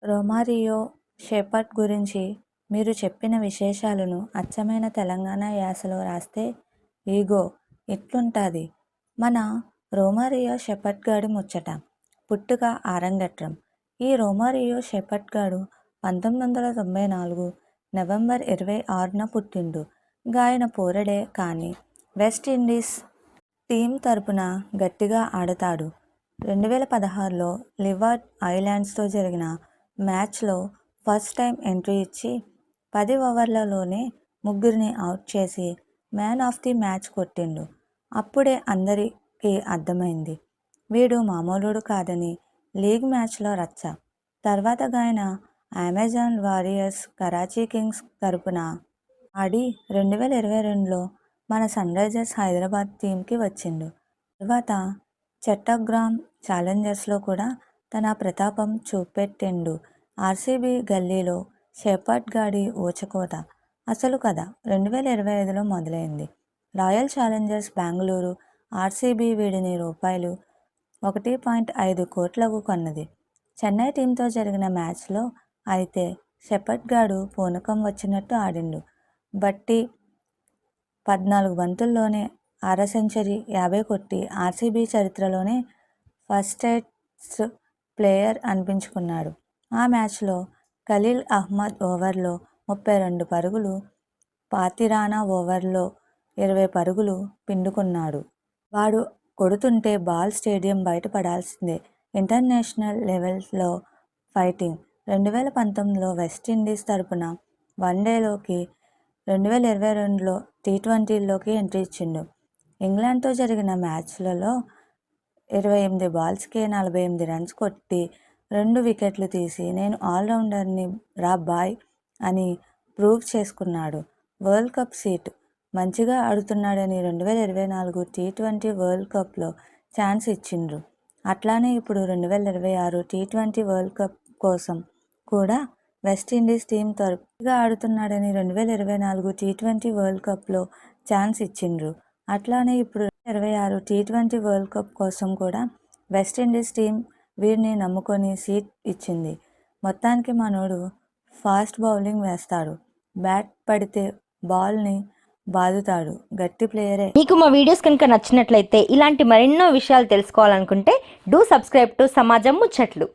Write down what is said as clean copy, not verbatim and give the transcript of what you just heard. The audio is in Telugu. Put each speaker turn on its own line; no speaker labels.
రొమారియో షెపర్డ్ గురించి మీరు చెప్పిన విశేషాలను అచ్చమైన తెలంగాణ యాసలో రాస్తే ఇగో ఇట్లుంటాది మన రోమారియో షెపర్డ్ గాడి ముచ్చట. పుట్టుక ఆరంగేట్రం. ఈ రోమారియో షెపర్డ్ గాడు 1994 నవంబర్ 26న పుట్టిండు. గాయన పోరడే కానీ వెస్టిండీస్ టీం తరపున గట్టిగా ఆడతాడు. 2016లో లివార్డ్ ఐలాండ్స్తో జరిగిన మ్యాచ్లో ఫస్ట్ టైం ఎంట్రీ ఇచ్చి 10 ఓవర్లలోనే ముగ్గురిని అవుట్ చేసి మ్యాన్ ఆఫ్ ది మ్యాచ్ కొట్టిండు. అప్పుడే అందరికీ అర్థమైంది వీడు మామూలుడు కాదని. లీగ్ మ్యాచ్లో రచ్చ. తర్వాత గాయన అమెజాన్ వారియర్స్, కరాచీ కింగ్స్ తరపున ఆడి 2022లో మన సన్ రైజర్స్ హైదరాబాద్ టీంకి వచ్చిండు. తర్వాత చట్టగ్రామ్ ఛాలెంజర్స్లో కూడా తన ప్రతాపం చూపెట్టిండు. ఆర్సీబీ గల్లీలో షెపర్డ్ గాడి ఊచకోత. అసలు కథ 2025లో మొదలైంది. రాయల్ ఛాలెంజర్స్ బెంగళూరు ఆర్సీబీ వీడిని రూపాయలు 1.5 కోట్లకు కొన్నది. చెన్నై టీంతో జరిగిన మ్యాచ్లో అయితే షెపర్డ్ గాడు పూనకం వచ్చినట్టు ఆడిండు. బట్టి 14 బంతుల్లోనే అర సెంచరీ 50 కొట్టి ఆర్సీబీ చరిత్రలోనే ఫాస్టెస్ట్ ప్లేయర్ అనిపించుకున్నాడు. ఆ మ్యాచ్లో ఖలీల్ అహ్మద్ ఓవర్లో 32 పరుగులు, పాతిరానా ఓవర్లో 20 పరుగులు పిండుకున్నాడు. వాడు కొడుతుంటే బాల్ స్టేడియం బయట పడాల్సిందే. ఇంటర్నేషనల్ లెవెల్లో ఫైటింగ్. 2019లో వెస్టిండీస్ తరపున వన్డేలోకి, 2022లో టీ20లోకి ఎంట్రీ ఇచ్చిండు. ఇంగ్లాండ్తో జరిగిన మ్యాచ్లలో 28 బాల్స్కే 48 రన్స్ కొట్టి 2 వికెట్లు తీసి నేను ఆల్రౌండర్ని రా బాయ్ అని ప్రూవ్ చేసుకున్నాడు. వరల్డ్ కప్ సీటు మంచిగా ఆడుతున్నాడని 2024 టీ20 వరల్డ్ కప్లో ఛాన్స్ ఇచ్చిండ్రు. అట్లానే ఇప్పుడు 2026 టీ20 వరల్డ్ కప్ కోసం కూడా వెస్టిండీస్ టీం తరపుగా ఆడుతున్నాడని 2024 టీ20 వరల్డ్ కప్లో ఛాన్స్ ఇచ్చిండ్రు. అట్లానే ఇప్పుడు 2026 టీ20 వరల్డ్ కప్ కోసం కూడా వెస్టిండీస్ టీం వీడిని నమ్ముకొని సీట్ ఇచ్చింది. మొత్తానికి మనోడు ఫాస్ట్ బౌలింగ్ వేస్తాడు, బ్యాట్ పడితే బాల్ని బాదుతాడు, గట్టి ప్లేయరే.
మీకు మా వీడియోస్ కనుక నచ్చినట్లయితే ఇలాంటి మరెన్నో విషయాలు తెలుసుకోవాలనుకుంటే డూ సబ్స్క్రైబ్ టు సమాజం ముచ్చట్లు.